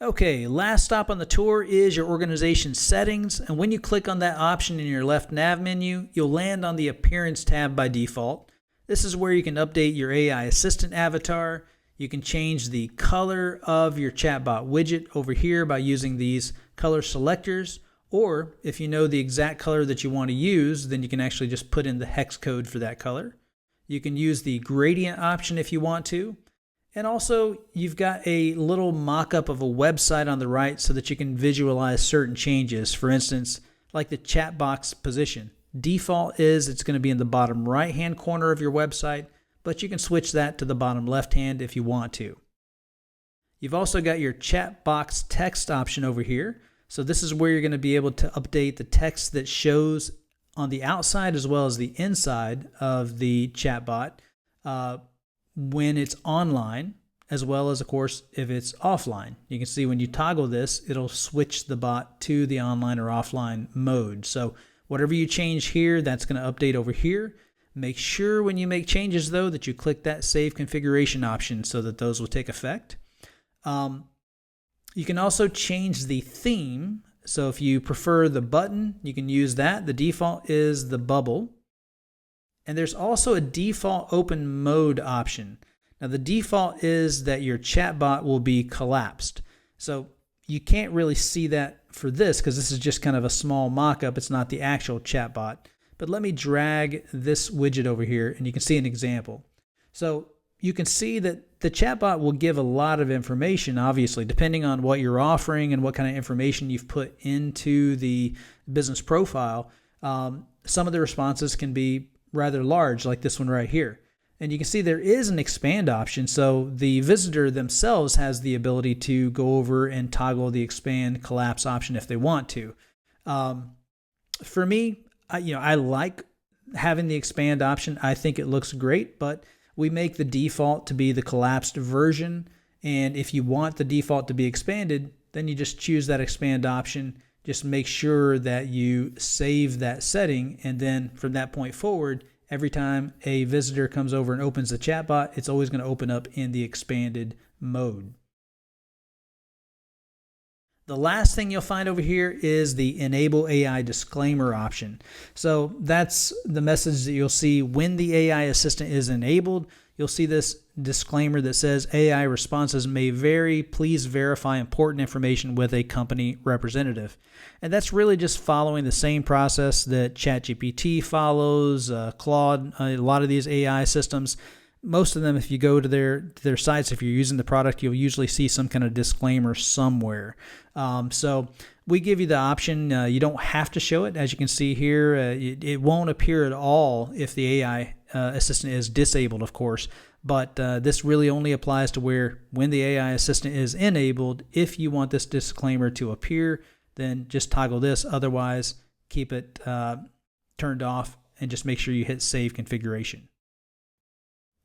Okay, last stop on the tour is your organization settings, and when you click on that option in your left nav menu, you'll land on the Appearance tab by default. This is where you can update your AI assistant avatar. You can change the color of your chatbot widget over here by using these color selectors, or if you know the exact color that you want to use, then you can actually just put in the hex code for that color. You can use the gradient option if you want to. And also, you've got a little mock-up of a website on the right so that you can visualize certain changes. For instance, like the chat box position. Default is it's going to be in the bottom right-hand corner of your website, but you can switch that to the bottom left-hand if you want to. You've also got your chat box text option over here. So this is where you're going to be able to update the text that shows on the outside as well as the inside of the chatbot when it's online, as well as, of course, if it's offline. You can see when you toggle this, it'll switch the bot to the online or offline mode. So whatever you change here, that's going to update over here. Make sure when you make changes, though, that you click that Save Configuration option so that those will take effect. You can also change the theme. So if you prefer the button, you can use that. The default is the bubble. And there's also a default open mode option. Now the default is that your chatbot will be collapsed. So you can't really see that for this because this is just kind of a small mock-up. It's not the actual chatbot. But let me drag this widget over here and you can see an example. So you can see that the chatbot will give a lot of information, obviously, depending on what you're offering and what kind of information you've put into the business profile. Some of the responses can be rather large, like this one right here. And you can see there is an expand option, so the visitor themselves has the ability to go over and toggle the expand collapse option if they want to. For me, I like having the expand option. I think it looks great, but we make the default to be the collapsed version. And if you want the default to be expanded, then you just choose that expand option. Just make sure that you save that setting, and then from that point forward, every time a visitor comes over and opens the chatbot, it's always going to open up in the expanded mode. The last thing you'll find over here is the Enable AI Disclaimer option. So that's the message that you'll see when the AI assistant is enabled. You'll see this disclaimer that says AI responses may vary. Please verify important information with a company representative. And that's really just following the same process that ChatGPT follows, Claude, a lot of these AI systems. Most of them, if you go to their sites, if you're using the product, you'll usually see some kind of disclaimer somewhere. So we give you the option. You don't have to show it. As you can see here, it won't appear at all if the AI assistant is disabled, of course. But this really only applies to where when the AI assistant is enabled, if you want this disclaimer to appear, then just toggle this. Otherwise, keep it turned off and just make sure you hit Save Configuration.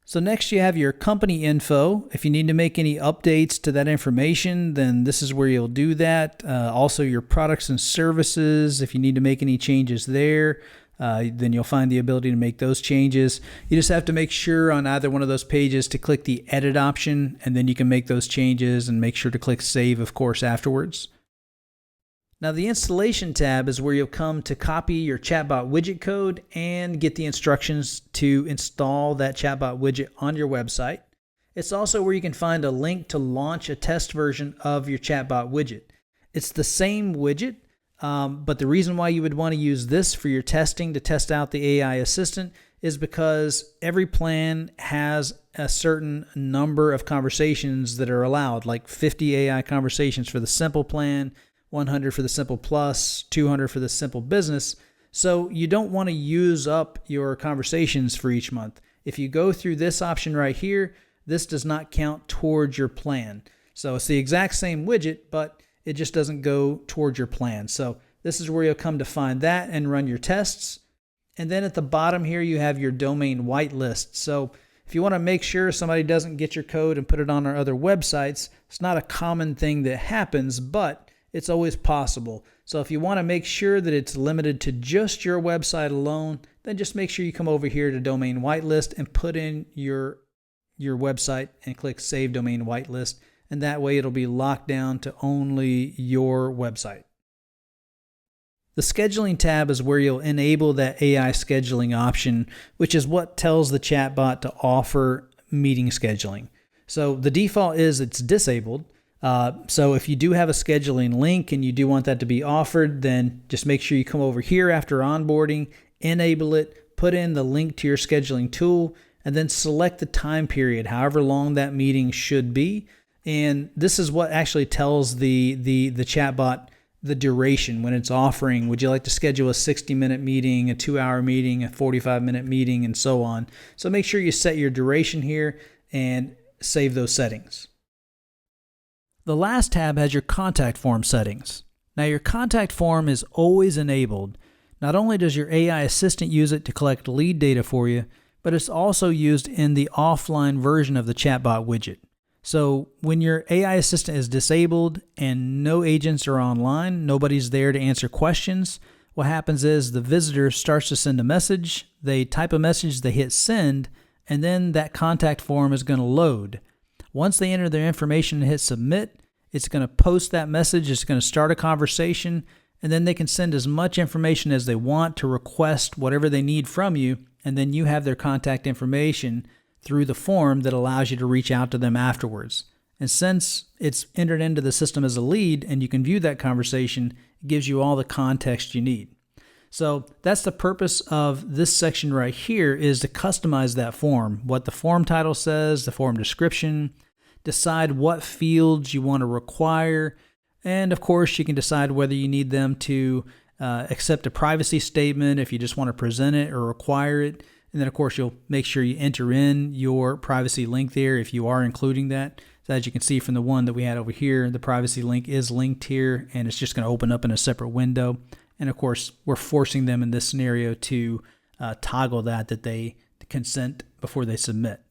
So next you have your company info. If you need to make any updates to that information, then this is where you'll do that. Also your products and services. If you need to make any changes there, then you'll find the ability to make those changes. You just have to make sure on either one of those pages to click the edit option, and then you can make those changes and make sure to click save, of course, afterwards. Now the installation tab is where you'll come to copy your chatbot widget code and get the instructions to install that chatbot widget on your website. It's also where you can find a link to launch a test version of your chatbot widget. It's the same widget, but the reason why you would want to use this for your testing to test out the AI assistant is because every plan has a certain number of conversations that are allowed, like 50 AI conversations for the simple plan, 100 for the Simple Plus, 200 for the Simple Business. So you don't want to use up your conversations for each month. If you go through this option right here, this does not count towards your plan. So it's the exact same widget, but it just doesn't go towards your plan. So this is where you'll come to find that and run your tests. And then at the bottom here, you have your domain whitelist. So if you want to make sure somebody doesn't get your code and put it on our other websites, it's not a common thing that happens, but it's always possible. So if you want to make sure that it's limited to just your website alone, then just make sure you come over here to Domain Whitelist and put in your website and click Save Domain Whitelist. and that way it'll be locked down to only your website. The scheduling tab is where you'll enable that AI scheduling option, which is what tells the chatbot to offer meeting scheduling. So the default is it's disabled. So if you do have a scheduling link and you do want that to be offered, then just make sure you come over here after onboarding, enable it, put in the link to your scheduling tool, and then select the time period, however long that meeting should be. And this is what actually tells the chatbot the duration when it's offering. Would you like to schedule a 60-minute meeting, a 2-hour meeting, a 45-minute meeting, and so on. So make sure you set your duration here and save those settings. The last tab has your contact form settings. Now your contact form is always enabled. Not only does your AI assistant use it to collect lead data for you, but it's also used in the offline version of the chatbot widget. So when your AI assistant is disabled and no agents are online, nobody's there to answer questions, what happens is the visitor starts to send a message, they type a message, they hit send, and then that contact form is going to load. Once they enter their information and hit submit, it's going to post that message, it's going to start a conversation, and then they can send as much information as they want to request whatever they need from you, and then you have their contact information through the form that allows you to reach out to them afterwards. And since it's entered into the system as a lead and you can view that conversation, it gives you all the context you need. So that's the purpose of this section right here, is to customize that form. What the form title says, the form description, decide what fields you want to require, and of course you can decide whether you need them to accept a privacy statement if you just want to present it or require it. And then, of course, you'll make sure you enter in your privacy link there if you are including that. So as you can see from the one that we had over here, the privacy link is linked here, and it's just going to open up in a separate window. And, of course, we're forcing them in this scenario to toggle that they consent before they submit.